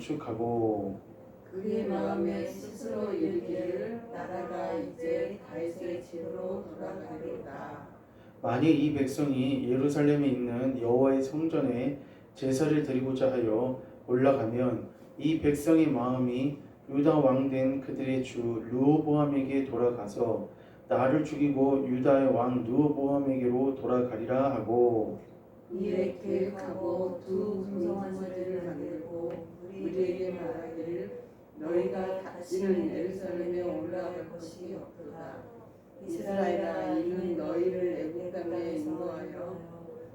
저축하고 그의 마음에 스스로 이르기를 나라가 이제 다윗의 집으로 돌아가리로다. 만일 이 백성이 예루살렘에 있는 여호와의 성전에 제사를 드리고자 하여 올라가면 이 백성의 마음이 유다 왕 된 그들의 주 르호보암에게 돌아가서 나를 죽이고 유다의 왕 르호보암에게로 돌아가리라 하고 이에 계획하고 두 금송아지를 만들고 우리에게 말하기를 너희가 다시는 예루살렘에 올라갈 것이 없도다. 이스라엘아, 이는 너희를 애굽 땅에 인도하여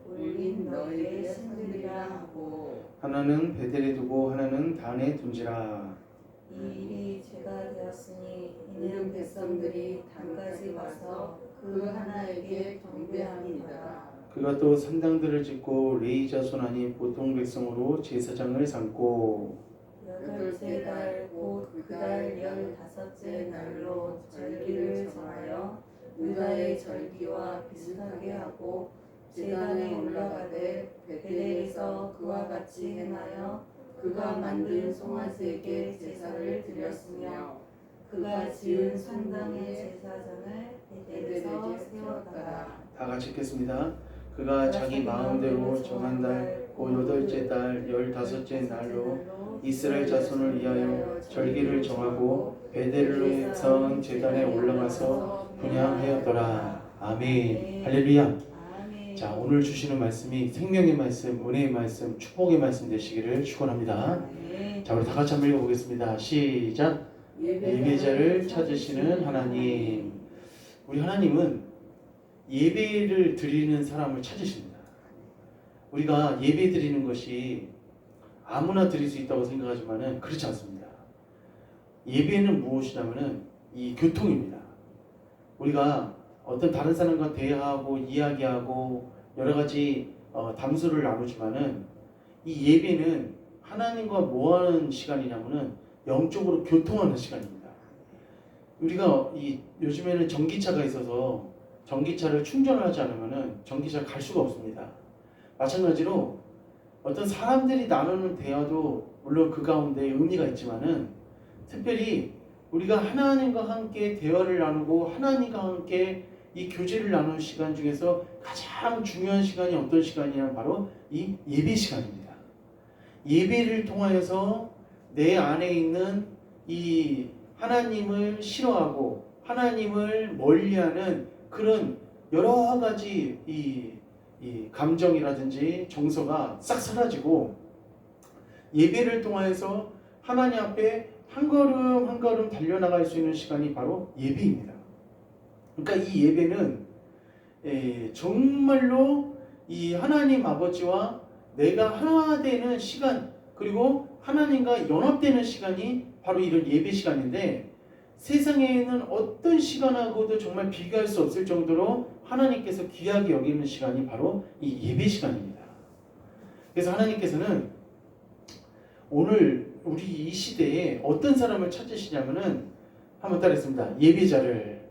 우린 너희의 신들이라 하고 하나는 베델에 두고 하나는 단에 둔지라. 이 일이 죄가 되었으니 이는 이는 백성들이 단까지 와서 그 하나에게 경배함이니라. 그가 또 산당들을 짓고 레위 자손 아닌 보통 백성으로 제사장을 삼고 여덟째 달 곧 그달 15째 날로 절기를 정하여 유다의 절기와 비슷하게 하고 제단에 올라가되 베델에서 그와 같이 행하여 그가 만든 송아지에게 제사를 드렸으며 그가 지은 산당의 제사장을 베델에서 세웠다. 다 같이 읽겠습니다. 그가 자기 마음대로 정한 달 곧 여덟째 달 15째 날로 이스라엘 자손을 위하여 절기를 정하고 베델에서 제단에 올라가서 분향하였더라. 아멘. 할렐루야. 아멘. 자, 오늘 주시는 말씀이 생명의 말씀, 은혜의 말씀, 축복의 말씀 되시기를 축원합니다. 아멘. 자, 우리 다 같이 한번 읽어보겠습니다. 시작. 예배자를 찾으시는 하나님. 우리 하나님은 예배를 드리는 사람을 찾으십니다. 우리가 예배 드리는 것이 아무나 드릴 수 있다고 생각하지만은 그렇지 않습니다. 예배는 무엇이냐면은 이 교통입니다. 우리가 어떤 다른 사람과 대화하고 이야기하고 여러 가지 담소를 나누지만은 이 예배는 하나님과 뭐하는 시간이냐면은 영적으로 교통하는 시간입니다. 우리가 요즘에는 전기차가 있어서 전기차를 충전하지 않으면은 전기차를 갈 수가 없습니다. 마찬가지로 어떤 사람들이 나누는 대화도 물론 그 가운데 의미가 있지만은 특별히 우리가 하나님과 함께 대화를 나누고 하나님과 함께 이 교제를 나누는 시간 중에서 가장 중요한 시간이 어떤 시간이냐면 바로 이 예배 시간입니다. 예배를 통하여서 내 안에 있는 이 하나님을 싫어하고 하나님을 멀리하는 그런 여러 가지 이 감정이라든지 정서가 싹 사라지고 예배를 통하여서 하나님 앞에 한 걸음 한 걸음 달려나갈 수 있는 시간이 바로 예배입니다. 그러니까 이 예배는 정말로 이 하나님 아버지와 내가 하나 되는 시간, 그리고 하나님과 연합되는 시간이 바로 이런 예배 시간인데, 세상에는 어떤 시간하고도 정말 비교할 수 없을 정도로 하나님께서 귀하게 여기는 시간이 바로 이 예배 시간입니다. 그래서 하나님께서는 오늘 우리 이 시대에 어떤 사람을 찾으시냐면은 한번 따라했습니다. 예배자를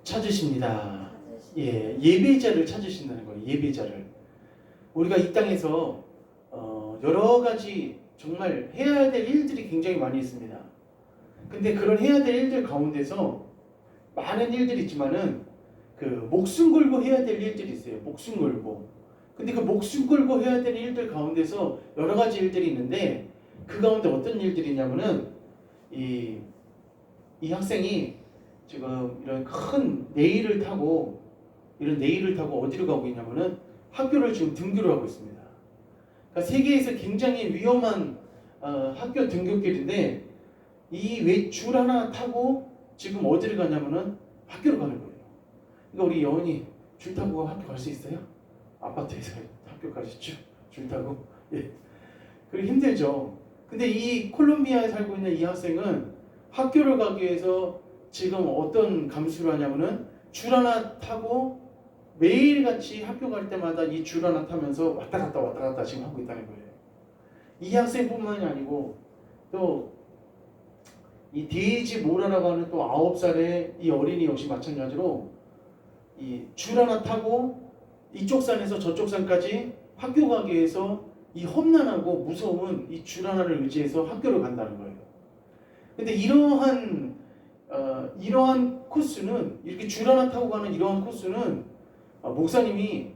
찾으십니다. 예, 예배자를 찾으신다는 거예요. 예배자를. 우리가 이 땅에서 여러 가지 정말 해야 될 일들이 굉장히 많이 있습니다. 근데 그런 해야 될 일들 가운데서 많은 일들이 있지만은 그 목숨 걸고 해야 될 일들이 있어요. 목숨 걸고. 근데 그 목숨 걸고 해야 될 일들 가운데서 여러 가지 일들이 있는데 그 가운데 어떤 일들이 있냐면은 이 학생이 지금 이런 큰 레일을 타고 어디로 가고 있냐면은 학교를 지금 등교를 하고 있습니다. 그러니까 세계에서 굉장히 위험한 학교 등교길인데 이 왜 줄 하나 타고 지금 어디를 가냐면은 학교로 가는 거예요. 그러니까 우리 여원이 줄 타고 학교 갈 수 있어요? 아파트에서 학교 가시죠? 줄 타고. 예. 그리고 힘들죠. 근데 이 콜롬비아에 살고 있는 이 학생은 학교를 가기 위해서 지금 어떤 감수를 하냐면은 줄 하나 타고 매일같이 학교 갈 때마다 이 줄 하나 타면서 왔다 갔다 지금 하고 있다는 거예요. 이 학생뿐만이 아니고 또 이 데이지 모라라고 하는 또 9살의 이 어린이 역시 마찬가지로 이 줄 하나 타고 이쪽 산에서 저쪽 산까지 학교 가기 위해서 이 험난하고 무서운 이 줄 하나를 의지해서 학교를 간다는 거예요. 근데 이러한 코스는, 이렇게 줄 하나 타고 가는 이러한 코스는 목사님이,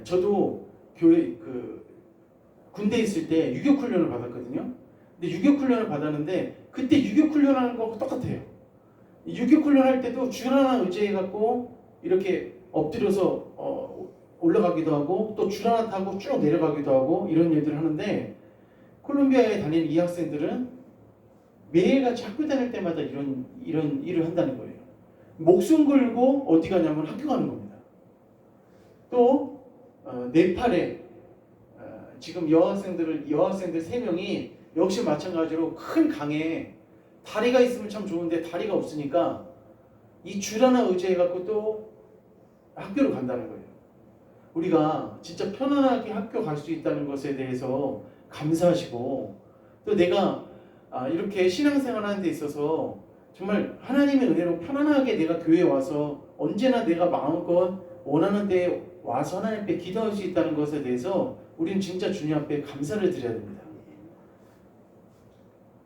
저도 교회 군대 있을 때 유격 훈련을 받았거든요. 근데 유격 훈련을 받았는데 그때 유격 훈련하는 거하고 똑같아요. 유격 훈련할 때도 줄 하나 의지해 갖고 이렇게 엎드려서 올라가기도 하고 또 줄 하나 타고 쭉 내려가기도 하고 이런 일들을 하는데, 콜롬비아에 다니는 이 학생들은 매일같이 학교 다닐 때마다 이런 일을 한다는 거예요. 목숨 걸고 어디 가냐면 학교 가는 겁니다. 또 네팔에 지금 여학생들 3명이 역시 마찬가지로 큰 강에, 다리가 있으면 참 좋은데 다리가 없으니까 이 줄 하나 의지해 갖고 또 학교를 간다는 거예요. 우리가 진짜 편안하게 학교 갈 수 있다는 것에 대해서 감사하시고, 또 내가 이렇게 신앙생활 하는 데 있어서 정말 하나님의 은혜로 편안하게 내가 교회에 와서 언제나 내가 마음껏 원하는 데 와서 하나님 앞에 기도할 수 있다는 것에 대해서 우리는 진짜 주님 앞에 감사를 드려야 됩니다.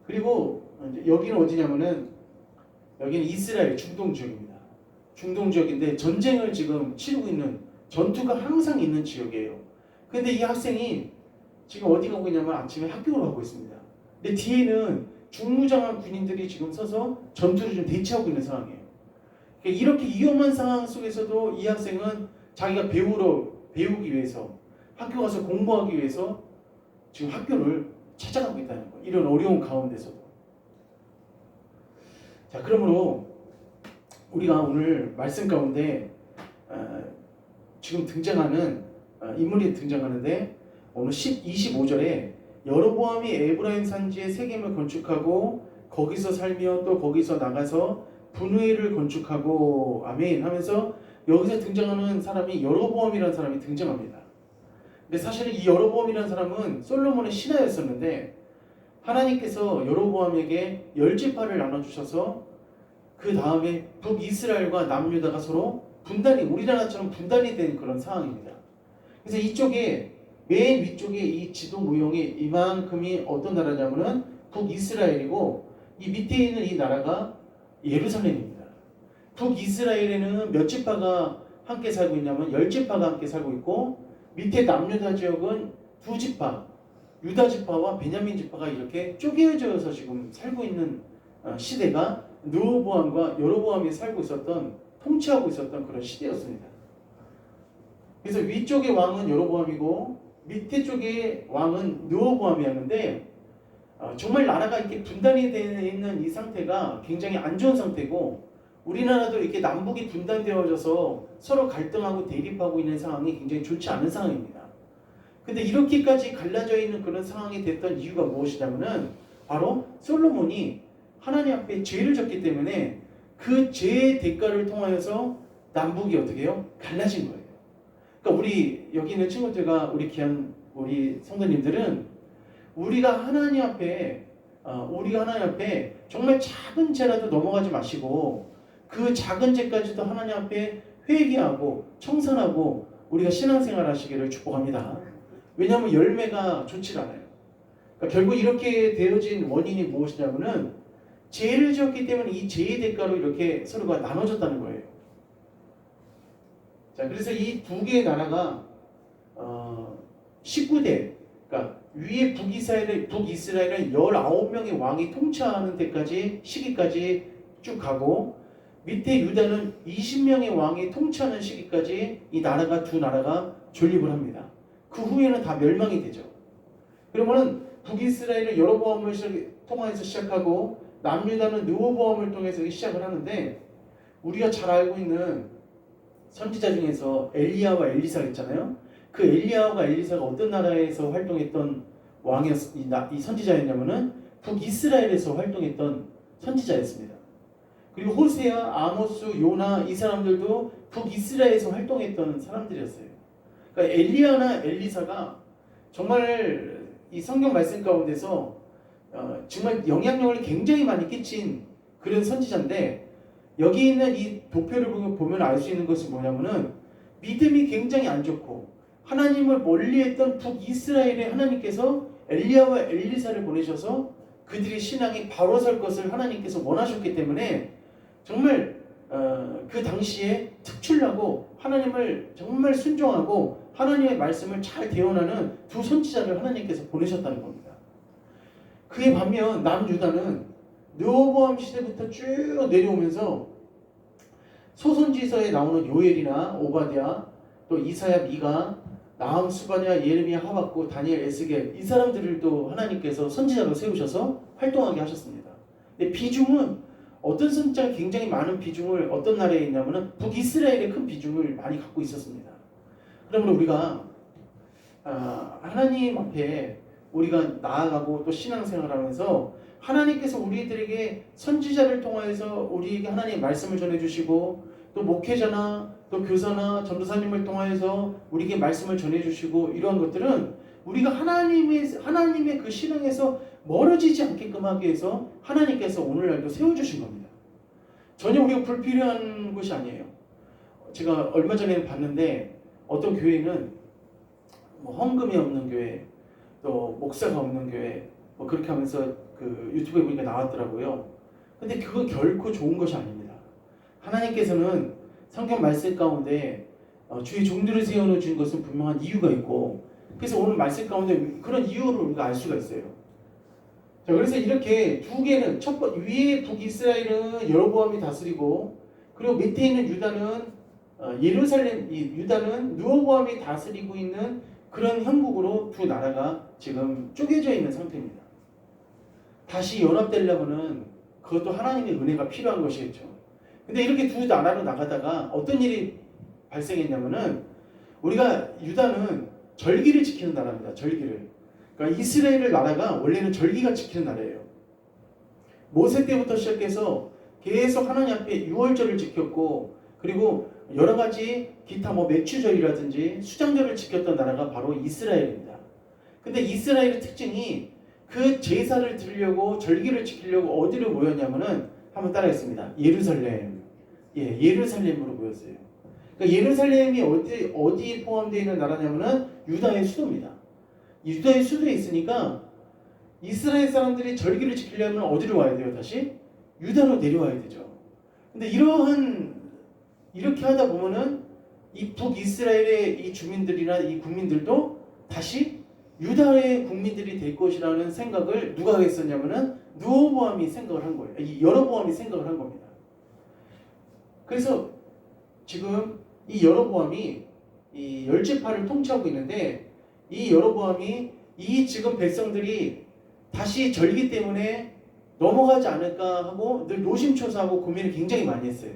그리고 여기는 어디냐면은, 여기는 이스라엘 중동 지역입니다. 중동 지역인데 전쟁을 지금 치르고 있는, 전투가 항상 있는 지역이에요. 근데 이 학생이 지금 어디 가고 있냐면 아침에 학교를 가고 있습니다. 근데 뒤에는 중무장한 군인들이 지금 서서 전투를 좀 대치하고 있는 상황이에요. 그러니까 이렇게 위험한 상황 속에서도 이 학생은 자기가 배우기 위해서, 학교 가서 공부하기 위해서 지금 학교를 찾아가고 있다는 거예요. 이런 어려운 가운데서도. 자, 그러므로 우리가 오늘 말씀 가운데 지금 등장하는 인물이 등장하는데, 오늘 25절에 여로보암이 에브라임 산지에 세겜을 건축하고 거기서 살며 또 거기서 나가서 분회를 건축하고 아멘 하면서 여기서 등장하는 사람이 여로보암이라는 사람이 등장합니다. 근데 사실은 이 여로보암이라는 사람은 솔로몬의 신하였었는데, 하나님께서 여로보암에게 10지파를 나눠주셔서 그 다음에 북이스라엘과 남유다가 서로 분단이, 우리나라처럼 분단이 된 그런 상황입니다. 그래서 이쪽에 맨 위쪽에 이 지도 모형이 이만큼이 어떤 나라냐면은 북이스라엘이고, 이 밑에 있는 이 나라가 예루살렘입니다. 북이스라엘에는 몇 지파가 함께 살고 있냐면 10지파가 함께 살고 있고, 밑에 남유다 지역은 2지파, 유다 지파와 베냐민 지파가 이렇게 쪼개져서 지금 살고 있는 시대가 르호보암과 여로보암이 살고 있었던, 통치하고 있었던 그런 시대였습니다. 그래서 위쪽의 왕은 여로보암이고 밑에 쪽의 왕은 르호보암이었는데, 정말 나라가 이렇게 분단이 되어 있는 이 상태가 굉장히 안 좋은 상태고, 우리나라도 이렇게 남북이 분단되어져서 서로 갈등하고 대립하고 있는 상황이 굉장히 좋지 않은 상황입니다. 근데 이렇게까지 갈라져 있는 그런 상황이 됐던 이유가 무엇이냐면은 바로 솔로몬이 하나님 앞에 죄를 졌기 때문에 그 죄의 대가를 통하여서 남북이 어떻게 해요? 갈라진 거예요. 그러니까 우리 여기 있는 친구들과 우리 귀한 우리 성도님들은 우리가 하나님 앞에 정말 작은 죄라도 넘어가지 마시고, 그 작은 죄까지도 하나님 앞에 회개하고 청산하고 우리가 신앙생활 하시기를 축복합니다. 왜냐하면 열매가 좋지 않아요. 그러니까 결국 이렇게 되어진 원인이 무엇이냐면은 죄를 지었기 때문에 이 죄의 대가로 이렇게 서로가 나눠졌다는 거예요. 자, 그래서 이 두 개의 나라가 19대, 그러니까 위에 북이스라엘은 19명의 왕이 통치하는 데까지 시기까지 쭉 가고, 밑에 유다는 20명의 왕이 통치하는 시기까지 이 나라가, 두 나라가 존립을 합니다. 그 후에는 다 멸망이 되죠. 그러면은 북이스라엘은 여로보암을 통해서 시작하고 남유다는 르호보암을 통해서 시작을 하는데, 우리가 잘 알고 있는 선지자 중에서 엘리야와 엘리사가 있잖아요. 그 엘리야와 엘리사가 어떤 나라에서 활동했던 이 선지자였냐면은 북이스라엘에서 활동했던 선지자였습니다. 그리고 호세아, 아모스, 요나 이 사람들도 북이스라엘에서 활동했던 사람들이었어요. 그러니까 엘리야나 엘리사가 정말 이 성경 말씀 가운데서 정말 영향력을 굉장히 많이 끼친 그런 선지자인데, 여기 있는 이 도표를 보면 알 수 있는 것이 뭐냐면은 믿음이 굉장히 안 좋고 하나님을 멀리했던 북이스라엘에 하나님께서 엘리야와 엘리사를 보내셔서 그들의 신앙이 바로 설 것을 하나님께서 원하셨기 때문에 정말 그 당시에 특출나고 하나님을 정말 순종하고 하나님의 말씀을 잘 대언하는 두 선지자를 하나님께서 보내셨다는 겁니다. 그에 반면 남유다는 르호보암 시대부터 쭉 내려오면서 소선지서에 나오는 요엘이나 오바댜, 또 이사야, 미가, 나함, 스바냐, 예레미야, 하박국, 다니엘, 에스겔 이 사람들을 하나님께서 선지자로 세우셔서 활동하게 하셨습니다. 근데 비중은 어떤 선지자가 굉장히 많은 비중을 어떤 나라에 있냐면은 북이스라엘의 큰 비중을 많이 갖고 있었습니다. 그러면 우리가 하나님 앞에 우리가 나아가고 또 신앙생활하면서 하나님께서 우리들에게 선지자를 통하여서 우리에게 하나님의 말씀을 전해주시고 또 목회자나 또 교사나 전도사님을 통하여서 우리에게 말씀을 전해주시고 이러한 것들은 우리가 하나님의 그 신앙에서 멀어지지 않게끔 하기 위해서 하나님께서 오늘날도 세워주신 겁니다. 전혀 우리가 불필요한 것이 아니에요. 제가 얼마 전에 봤는데 어떤 교회는 헌금이 없는 교회, 또 목사가 없는 교회, 그렇게 하면서 그 유튜브에 보니까 나왔더라고요. 근데 그거 결코 좋은 것이 아닙니다. 하나님께서는 성경 말씀 가운데 주의 종들을 세워놓은 주신 것은 분명한 이유가 있고, 그래서 오늘 말씀 가운데 그런 이유를 우리가 알 수가 있어요. 자, 그래서 이렇게 두 개는 첫 번째 위에 북이스라엘은 여로보암이 다스리고, 그리고 밑에 있는 유다는 유다는 르호보암이 다스리고 있는 그런 형국으로 두 나라가 지금 쪼개져 있는 상태입니다. 다시 연합되려면은 그것도 하나님의 은혜가 필요한 것이겠죠. 근데 이렇게 두 나라로 나가다가 어떤 일이 발생했냐면은 우리가 유다는 절기를 지키는 나라입니다. 절기를. 그러니까 이스라엘 나라가 원래는 절기가 지키는 나라예요. 모세 때부터 시작해서 계속 하나님 앞에 유월절을 지켰고, 그리고 여러 가지 기타 맥추절이라든지 수장절을 지켰던 나라가 바로 이스라엘입니다. 근데 이스라엘의 특징이 그 제사를 드리려고 절기를 지키려고 어디로 모였냐면은 한번 따라하겠습니다. 예루살렘. 예루살렘으로 모였어요. 그러니까 예루살렘이 어디에 포함되어 있는 나라냐면은 유다의 수도입니다. 유다의 수도에 있으니까 이스라엘 사람들이 절기를 지키려면 어디로 와야 돼요? 다시 유다로 내려와야 되죠. 근데 이렇게 하다 보면은 이 북이스라엘의 이 주민들이나 이 국민들도 다시 유다의 국민들이 될 것이라는 생각을 누가 했었냐면은 르호보암이 생각을 한 거예요. 여로보암이 생각을 한 겁니다. 그래서 지금 이 여로보암이 이 열지파를 통치하고 있는데, 이 여로보암이 이 지금 백성들이 다시 절기 때문에 넘어가지 않을까 하고 늘 노심초사하고 고민을 굉장히 많이 했어요.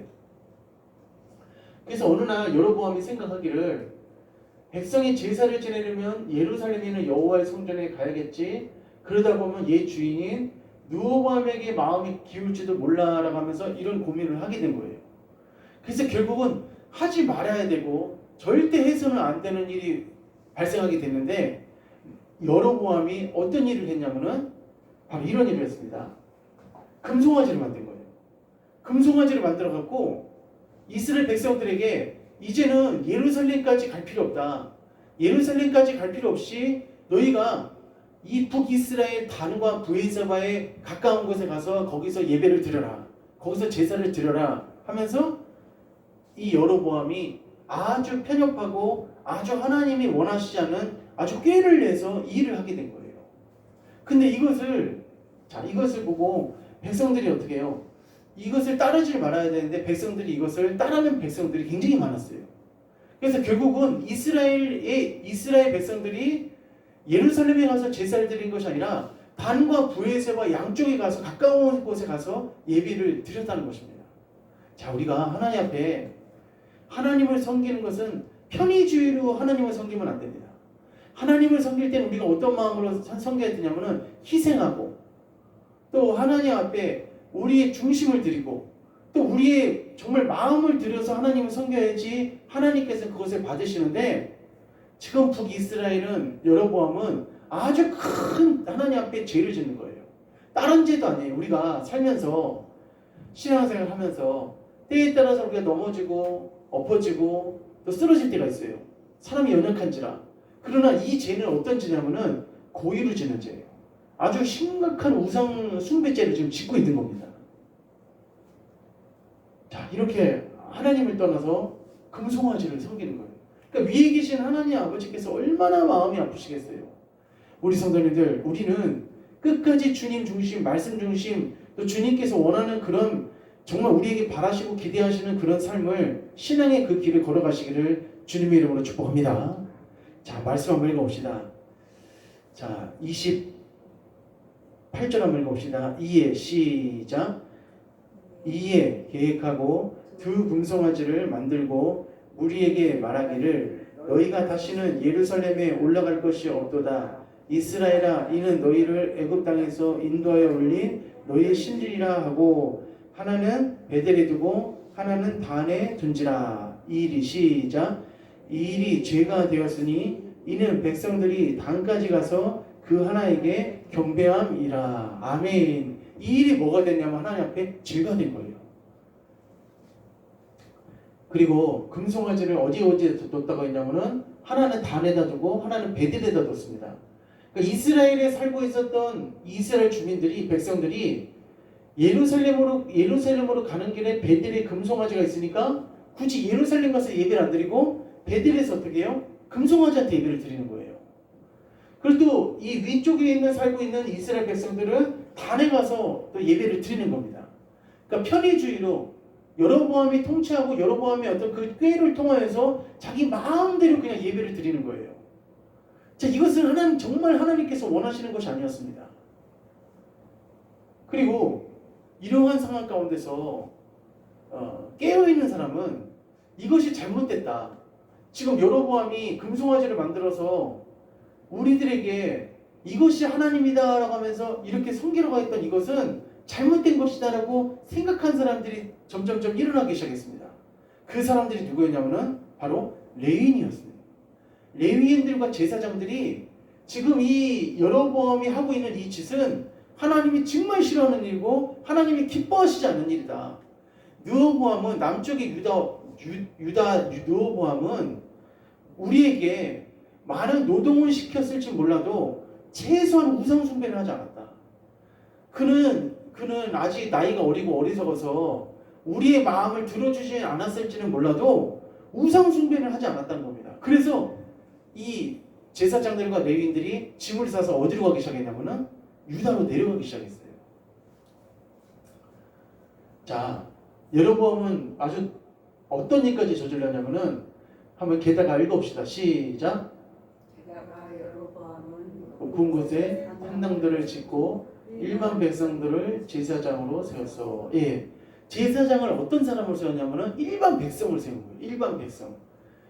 그래서 어느 날 여로보암이 생각하기를, 백성이 제사를 지내려면 예루살렘에 있는 여호와의 성전에 가야겠지. 그러다 보면 얘 주인인 르호보암에게 마음이 기울지도 몰라라고 하면서 이런 고민을 하게 된 거예요. 그래서 결국은 하지 말아야 되고 절대 해서는 안 되는 일이 발생하게 됐는데, 여로보암이 어떤 일을 했냐면은 바로 이런 일을 했습니다. 금송아지를 만든 거예요. 금송아지를 만들어 갖고 이스라엘 백성들에게 이제는 예루살렘까지 갈 필요 없다. 예루살렘까지 갈 필요 없이 너희가 이 북이스라엘 단과 브에사바에 가까운 곳에 가서 거기서 예배를 드려라. 거기서 제사를 드려라 하면서 이 여로보암이 아주 편협하고 아주 하나님이 원하시지 않는 아주 꾀를 내서 이 일을 하게 된 거예요. 근데 이것을 보고 백성들이 어떻게 해요? 이것을 따르지 말아야 되는데 백성들이 이것을 따르는 백성들이 굉장히 많았어요. 그래서 결국은 이스라엘 백성들이 예루살렘에 가서 제사를 드린 것이 아니라 단과 브에사바 양쪽에 가서 가까운 곳에 가서 예배를 드렸다는 것입니다. 자, 우리가 하나님 앞에 하나님을 섬기는 것은 편의주의로 하나님을 섬기면 안 됩니다. 하나님을 섬길 때는 우리가 어떤 마음으로 섬겨야 되냐면은 희생하고, 또 하나님 앞에 우리의 중심을 드리고, 또 우리의 정말 마음을 들여서 하나님을 섬겨야지 하나님께서 그것을 받으시는데, 지금 북이스라엘은 여로보암은 아주 큰 하나님 앞에 죄를 짓는 거예요. 다른 죄도 아니에요. 우리가 살면서 신앙생활 하면서 때에 따라서 우리가 넘어지고 엎어지고 또 쓰러질 때가 있어요. 사람이 연약한지라. 그러나 이 죄는 어떤 죄냐면은 고의로 지는 죄예요. 아주 심각한 우상 숭배죄를 지금 짓고 있는 겁니다. 자, 이렇게 하나님을 떠나서 금송아지를 섬기는 거예요. 그러니까 위에 계신 하나님 아버지께서 얼마나 마음이 아프시겠어요. 우리 성도님들, 우리는 끝까지 주님 중심, 말씀 중심, 또 주님께서 원하는 그런 정말 우리에게 바라시고 기대하시는 그런 삶을, 신앙의 그 길을 걸어가시기를 주님의 이름으로 축복합니다. 자, 말씀 한번 읽어봅시다. 자, 28절 한번 읽어봅시다. 이에 시작. 이에 계획하고 두 금송아지를 만들고 무리에게 말하기를 너희가 다시는 예루살렘에 올라갈 것이 없도다. 이스라엘아, 이는 너희를 애굽 땅에서 인도하여 올린 너희의 신들이라 하고 하나는 베델에 두고 하나는 단에 둔지라. 이 일이 시작. 이 일이 죄가 되었으니 이는 백성들이 단까지 가서 그 하나에게 경배함이라. 아멘. 이 일이 뭐가 됐냐면 하나님 앞에 죄가 된 거예요. 그리고 금송아지를 어디에 뒀다고 했냐면은 하나는 단에다 두고 하나는 베델에다 뒀습니다. 그러니까 이스라엘에 살고 있었던 이스라엘 주민들이, 백성들이 예루살렘으로 가는 길에 베델에 금송아지가 있으니까 굳이 예루살렘 가서 예배를 안 드리고 베델에서 어떻게 해요? 금송아지한테 예배를 드리는 거예요. 그리고 또 이 위쪽에 살고 있는 이스라엘 백성들은 단에 가서 또 예배를 드리는 겁니다. 그러니까 편의주의로 여로보암이 통치하고 여로보암의 어떤 그 꾀를 통하여서 자기 마음대로 그냥 예배를 드리는 거예요. 자, 이것은 정말 하나님께서 원하시는 것이 아니었습니다. 그리고 이러한 상황 가운데서 깨어있는 사람은 이것이 잘못됐다. 지금 여로보암이 금송아지를 만들어서 우리들에게 이것이 하나님이다 라고 하면서 이렇게 섬기려고 했던 이것은 잘못된 것이다라고 생각한 사람들이 점점점 일어나기 시작했습니다. 그 사람들이 누구였냐면은 바로 레위인이었습니다. 레위인들과 제사장들이 지금 이 여로보암이 하고 있는 이 짓은 하나님이 정말 싫어하는 일이고 하나님이 기뻐하시지 않는 일이다. 르호보암은 남쪽의 유다 르호보암은 우리에게 많은 노동을 시켰을지 몰라도 최소한 우상 숭배를 하지 않았다. 그는 아직 나이가 어리고 어리석어서 우리의 마음을 들어주지 않았을지는 몰라도 우상 숭배를 하지 않았다는 겁니다. 그래서 이 제사장들과 레위인들이 짐을 싸서 어디로 가기 시작했냐면은 유다로 내려가기 시작했어요. 자, 여로보암은 아주 어떤 일까지 저질렀냐면은 한번 게다가 읽어봅시다. 시작. 게다가 여로보암은 높은 곳에 산당들을 짓고 일반 백성들을 제사장으로 세웠어. 예, 제사장을 어떤 사람으로 세웠냐면은 일반 백성을 세운 거예요. 일반 백성.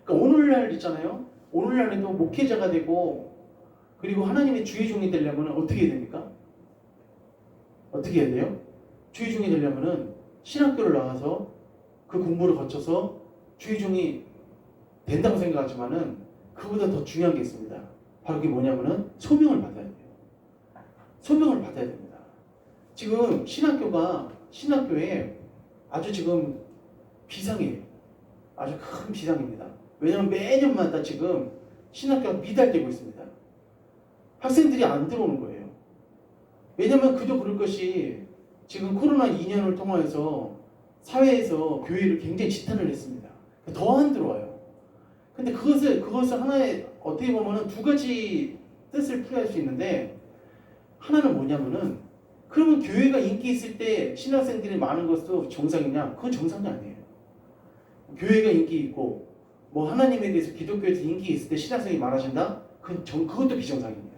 그러니까 오늘날 있잖아요. 오늘날에도 목회자가 되고 그리고 하나님의 주의 종이 되려면 어떻게 해야 됩니까? 어떻게 해야 돼요? 주의 종이 되려면은 신학교를 나가서 그 공부를 거쳐서 주의 종이 된다고 생각하지만은 그보다 더 중요한 게 있습니다. 바로 그게 뭐냐면은 소명을 받아야 돼요. 소명을 받아야 됩니다. 지금 신학교에 아주 지금 비상이에요. 아주 큰 비상입니다. 왜냐하면 매년마다 지금 신학교가 미달되고 있습니다. 학생들이 안 들어오는 거예요. 왜냐하면 그도 그럴 것이 지금 코로나 2년을 통하여서 사회에서 교회를 굉장히 지탄을 했습니다. 더 안 들어와요. 근데 그것을 하나의 어떻게 보면은 두 가지 뜻을 풀이할 수 있는데 하나는 뭐냐면은 그러면 교회가 인기 있을 때 신학생들이 많은 것도 정상이냐? 그건 정상이 아니에요. 교회가 인기 있고 뭐 하나님에 대해서 기독교에서 인기 있을 때 신학생이 많아진다? 그것도 비정상입니다.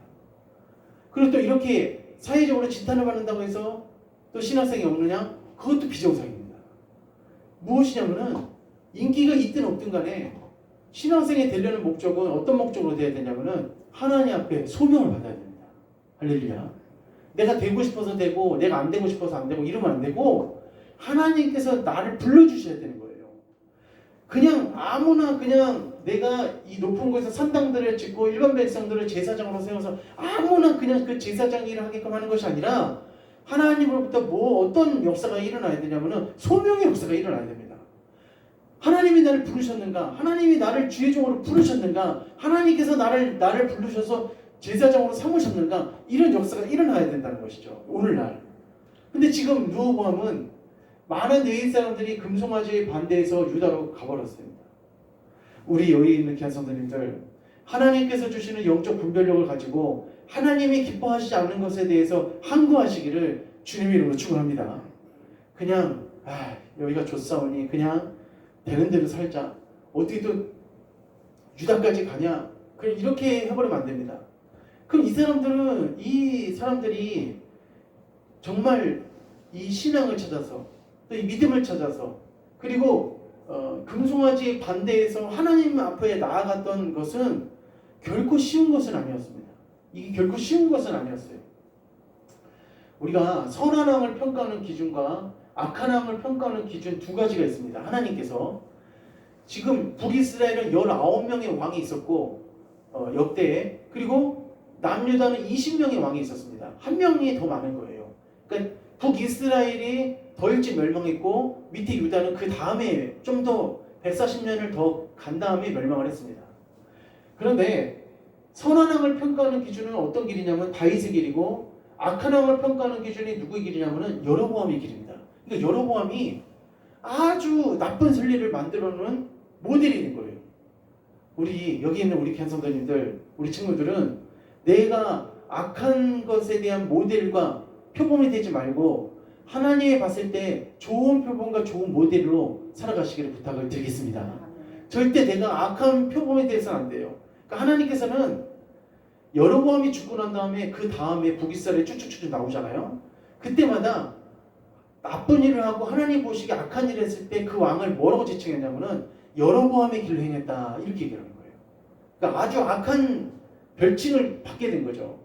그리고 또 이렇게 사회적으로 지탄을 받는다고 해서 또 신학생이 없느냐? 그것도 비정상입니다. 무엇이냐면은 인기가 있든 없든 간에 신학생이 되려는 목적은 어떤 목적으로 돼야 되냐면은 하나님 앞에 소명을 받아야 됩니다. 할렐루야. 내가 되고 싶어서 되고 내가 안 되고 싶어서 안 되고 이러면 안 되고 하나님께서 나를 불러주셔야 되는 거예요. 그냥 아무나 그냥 내가 이 높은 곳에서 산당들을 짓고 일반 백성들을 제사장으로 세워서 아무나 그냥 그 제사장 일을 하게끔 하는 것이 아니라 하나님으로부터 어떤 역사가 일어나야 되냐면은 소명의 역사가 일어나야 됩니다. 하나님이 나를 부르셨는가? 하나님이 나를 주의 종으로 부르셨는가? 하나님께서 나를 부르셔서 제사장으로 삼으셨는가? 이런 역사가 일어나야 된다는 것이죠. 오늘날. 근데 지금 르호보암은 많은 레위 사람들이 금송아지에 반대해서 유다로 가버렸습니다. 우리 여기 있는 귀한 성도님들, 하나님께서 주시는 영적 분별력을 가지고 하나님이 기뻐하시지 않는 것에 대해서 항거하시기를 주님의 이름으로 축원합니다. 그냥 여기가 좋사오니 그냥 되는 대로 살자. 어떻게 또 유다까지 가냐? 그냥 이렇게 해버리면 안 됩니다. 그럼 이 사람들이 정말 이 신앙을 찾아서 또 이 믿음을 찾아서 그리고 금송아지에 반대해서 하나님 앞에 나아갔던 것은 결코 쉬운 것은 아니었습니다. 이게 결코 쉬운 것은 아니었어요. 우리가 선한 왕을 평가하는 기준과 악한 왕을 평가하는 기준 두 가지가 있습니다. 하나님께서 지금 북이스라엘은 19명의 왕이 있었고 역대에, 그리고 남유다는 20명의 왕이 있었습니다. 한 명이 더 많은 거예요. 그러니까 북이스라엘이 더 일찍 멸망했고 밑에 유다는 그 다음에 좀 더 140년을 더 간 다음에 멸망을 했습니다. 그런데 선한 왕을 평가하는 기준은 어떤 길이냐면 다윗의 길이고, 악한 왕을 평가하는 기준이 누구의 길이냐면은 여로보암의 길입니다. 그러니까 여로보암이 아주 나쁜 선리를 만들어 놓은 모델이 된 거예요. 우리 여기 있는 우리 귀한 성도님들, 우리 친구들은 내가 악한 것에 대한 모델과 표범이 되지 말고 하나님이 봤을 때 좋은 표범과 좋은 모델로 살아가시기를 부탁을 드리겠습니다. 절대 내가 악한 표범이 되어서는 안 돼요. 그러니까 하나님께서는 여로보암이 죽고 난 다음에 그 다음에 북이스라엘이 쭉쭉쭉 나오잖아요. 그때마다 나쁜 일을 하고 하나님 보시기에 악한 일을 했을 때 그 왕을 뭐라고 지칭했냐면은 여로보암의 길로 행했다, 이렇게 얘기하는 거예요. 그러니까 아주 악한 별칭을 받게 된 거죠.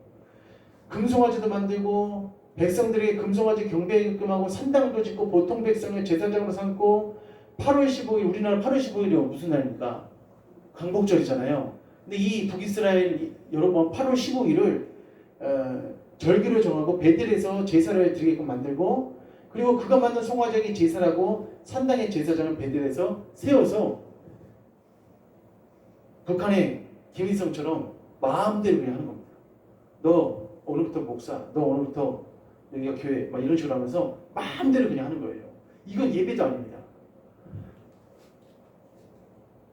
금송아지도 만들고 백성들에게 금송아지 경배하게끔 하고 산당도 짓고 보통 백성을 제사장으로 삼고 8월 15일, 우리나라 8월 15일이 무슨 날입니까? 광복절이잖아요. 근데 이 북이스라엘 여로보암 8월 15일을 절기로 정하고 베델에서 제사를 드리게끔 만들고, 그리고 그가 만든 송아지에게 제사라고 산당의 제사장을 베델에서 세워서 북한의 김일성처럼 마음대로 그냥 하는 겁니다. 너 오늘부터 목사, 너 오늘부터 여기가 교회, 막 이런 식으로 하면서 마음대로 그냥 하는 거예요. 이건 예배도 아닙니다.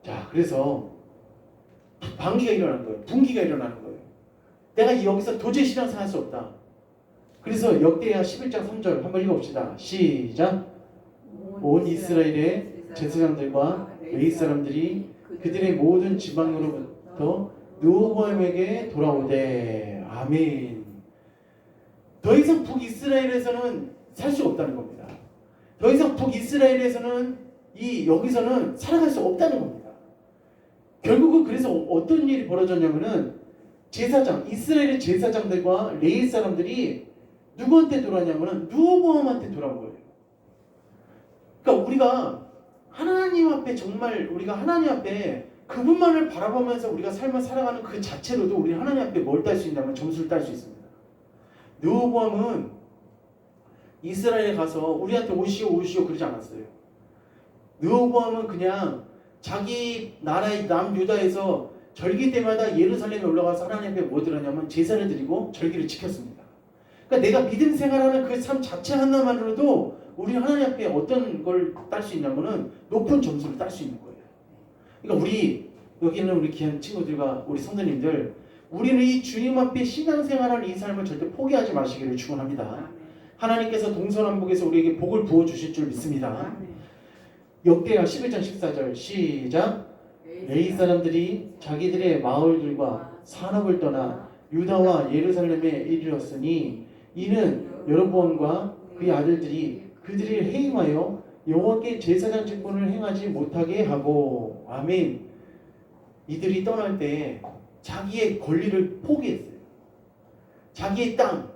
자, 그래서 반기가 일어나는 거예요. 분기가 일어나는 거예요. 내가 여기서 도저히 신앙생활 할 수 없다. 그래서 역대하 11장 3절 한번 읽어봅시다. 시작. 온 이스라엘의 제사장들과 레위 사람들이 그들의 모든 지방으로부터 르호보암에게 돌아오되. 아멘. 더 이상 북이스라엘에서는 살 수 없다는 겁니다. 더 이상 북이스라엘에서는 여기서는 살아갈 수 없다는 겁니다. 결국은 그래서 어떤 일이 벌어졌냐면은 이스라엘의 제사장들과 레위 사람들이 누구한테 돌아왔냐면은 르호보암한테 돌아온 거예요. 그러니까 우리가 하나님 앞에 그분만을 바라보면서 우리가 삶을 살아가는 그 자체로도 우리 하나님 앞에 뭘 딸 수 있냐면 점수를 딸 수 있습니다. 르호보암은 이스라엘에 가서 우리한테 오시오 그러지 않았어요. 르호보암은 그냥 자기 나라의 남유다에서 절기 때마다 예루살렘에 올라가서 하나님 앞에 뭐 드렸냐면 제사를 드리고 절기를 지켰습니다. 그러니까 내가 믿음 생활하는 그 삶 자체 하나만으로도 우리 하나님 앞에 어떤 걸 딸 수 있냐면은 높은 점수를 딸 수 있는 거예요. 그러니까 우리 여기 있는 우리 귀한 친구들과 우리 성도님들, 우리는 이 주님 앞에 신앙생활하는 이 삶을 절대 포기하지 마시기를 축원합니다. 하나님께서 동서남북에서 우리에게 복을 부어주실 줄 믿습니다. 역대하 11장 14절 시작. 레위 사람들이 자기들의 마을들과 산업을 떠나 유다와 예루살렘에 이르렀으니 이는 여로보암과 그의 아들들이 그들을 해임하여 여호와께 제사장 직분을 행하지 못하게 하고. 아멘. 이들이 떠날 때 자기의 권리를 포기했어요. 자기의 땅,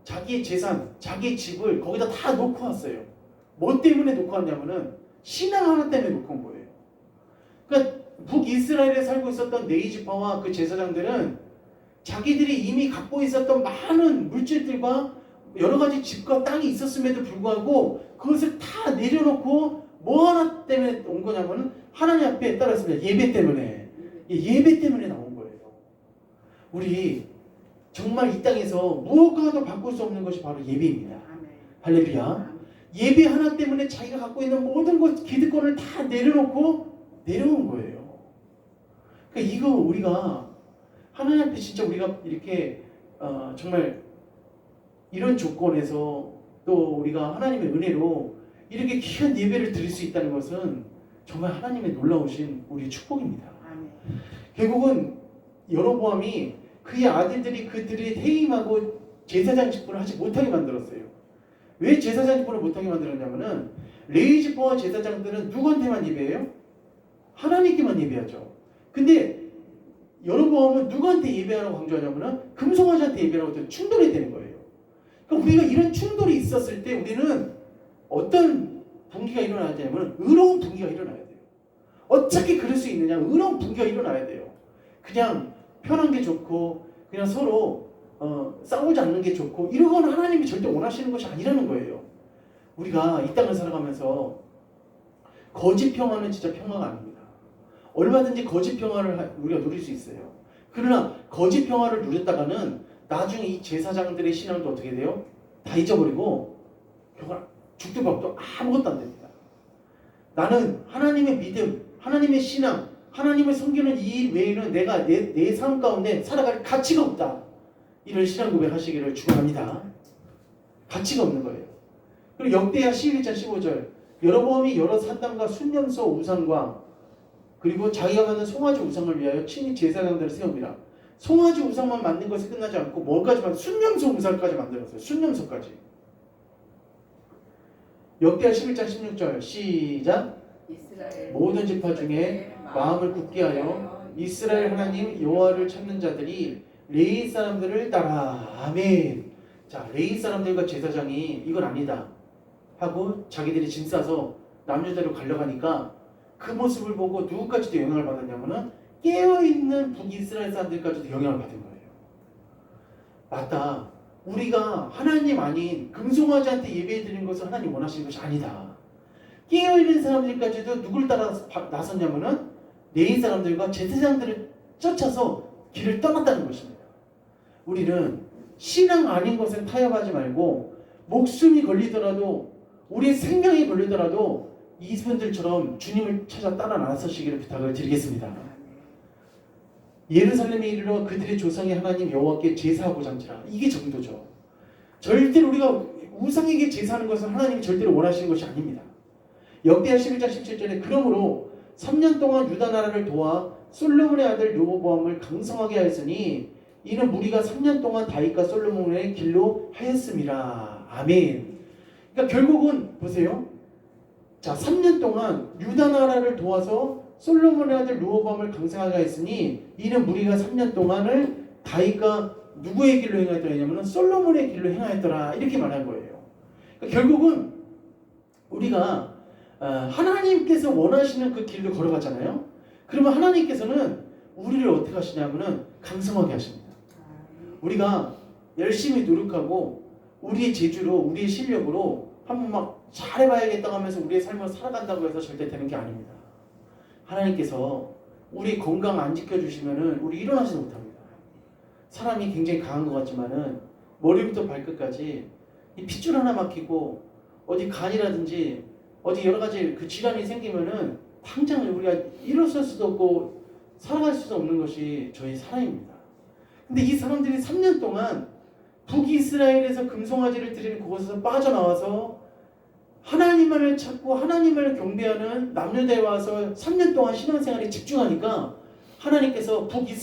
자기의 재산, 자기의 집을 거기다 다 놓고 왔어요. 뭐 때문에 놓고 왔냐면은 신앙 하나 때문에 놓고 온 거예요. 그러니까 북이스라엘에 살고 있었던 네이지파와 그 제사장들은 자기들이 이미 갖고 있었던 많은 물질들과 여러 가지 집과 땅이 있었음에도 불구하고 그것을 다 내려놓고 뭐 하나 때문에 온 거냐면 하나님 앞에 따랐습니다. 예배 때문에. 예배 때문에 나온 거예요. 우리 정말 이 땅에서 무엇과도 바꿀 수 없는 것이 바로 예배입니다. 할렐루야. 예배 하나 때문에 자기가 갖고 있는 모든 것, 기득권을 다 내려놓고 내려온 거예요. 그러니까 이거 우리가 하나님 앞에 진짜 우리가 이렇게 정말 이런 조건에서 또 우리가 하나님의 은혜로 이렇게 귀한 예배를 드릴 수 있다는 것은 정말 하나님의 놀라우신 우리의 축복입니다. 결국은 여로보암이 그의 아들들이 그들이 해임하고 제사장 직분을 하지 못하게 만들었어요. 왜 제사장 직분을 못하게 만들었냐면은 레위 지파와 제사장들은 누구한테만 예배해요? 하나님께만 예배하죠. 근데 여로보암은 누구한테 예배하라고 강조하냐면은 금송아지한테 예배하라고 충돌이 되는 거예요. 그러니까 우리가 이런 충돌이 있었을 때 우리는 어떤 분기가 일어나야 되냐면 의로운 분기가 일어나야 돼요. 어떻게 그럴 수 있느냐? 의로운 분기가 일어나야 돼요. 그냥 편한 게 좋고 그냥 서로 싸우지 않는 게 좋고 이런 건 하나님이 절대 원하시는 것이 아니라는 거예요. 우리가 이 땅을 살아가면서 거짓 평화는 진짜 평화가 아닙니다. 얼마든지 거짓 평화를 우리가 누릴 수 있어요. 그러나 거짓 평화를 누렸다가는 나중에 이 제사장들의 신앙도 어떻게 돼요? 다 잊어버리고 죽도 밥도 아무것도 안 됩니다. 나는 하나님의 믿음, 하나님의 신앙, 하나님을 섬기는 이 일 외에는 내가 내 삶 가운데 살아갈 가치가 없다. 이런 신앙 고백하시기를 축원합니다. 가치가 없는 거예요. 그리고 역대하 11장 15절 여로보암이 여러 산당과 순념소 우상과 그리고 자기가 만든 송아지 우상을 위하여 친히 제사장들을 세웁니다. 송아지 우상만 만든 것이 끝나지 않고 뭘까지 만든 순념소 우상까지 만들었어요. 순념소까지. 역대하 11장 16절 시작. 모든 지파 중에 마음을 굳게 하여 이스라엘 하나님 여호와를 찾는 자들이 레위 사람들을 따라. 아멘. 자, 레위 사람들과 제사장이 이건 아니다 하고 자기들이 짐 싸서 남유다로 가려가니까 그 모습을 보고 누구까지도 영향을 받았냐면은 깨어있는 북이스라엘 사람들까지도 영향을 받은 거예요. 맞다. 우리가 하나님 아닌 금송아지한테 예배드리는 것은 하나님 원하시는 것이 아니다. 깨어있는 사람들까지도 누굴 따라 나섰냐면은 레위 사람들과 제사장들을 쫓아서 길을 떠났다는 것입니다. 우리는 신앙 아닌 것에 타협하지 말고 목숨이 걸리더라도 우리의 생명이 걸리더라도 이분들처럼 주님을 찾아 따라 나서시기를 부탁을 드리겠습니다. 예루살렘에 이르러 그들의 조상의 하나님 여호와께 제사하고자 한지라. 이게 정도죠. 절대로 우리가 우상에게 제사하는 것은 하나님이 절대로 원하시는 것이 아닙니다. 역대하 11장 17절에 그러므로 3년 동안 유다 나라를 도와 솔로몬의 아들 르호보암을 강성하게 하였으니 이는 무리가 3년 동안 다윗과 솔로몬의 길로 하였음이라. 아멘. 그러니까 결국은 보세요. 자, 3년 동안 유다 나라를 도와서 솔로몬의 아들 르호보암을 강성하게 했으니 이는 무리가 3년 동안을 다윗과 누구의 길로 행하였더라 하냐면 솔로몬의 길로 행하였더라 이렇게 말한 거예요. 그러니까 결국은 우리가 하나님께서 원하시는 그 길로 걸어가잖아요. 그러면 하나님께서는 우리를 어떻게 하시냐면은 강성하게 하십니다. 우리가 열심히 노력하고 우리의 재주로 우리의 실력으로 한번 막 잘해봐야겠다고 하면서 우리의 삶을 살아간다고 해서 절대 되는 게 아닙니다. 하나님께서 우리 건강 안 지켜주시면은 우리 일어나지도 못합니다. 사람이 굉장히 강한 것 같지만은 머리부터 발끝까지 이 핏줄 하나 막히고 어디 간이라든지 어디 여러 가지 그 질환이 생기면은 당장 우리가 일어설 수도 없고 살아갈 수도 없는 것이 저희 사람입니다. 근데 이 사람들이 3년 동안 북이스라엘에서 금송아지를 드리는 그곳에서 빠져나와서 하나님만을 찾고 하나님을 경배하는 남유다에 와서 3년 동안 신앙생활에 집중하니까 하나님께서 북이스라엘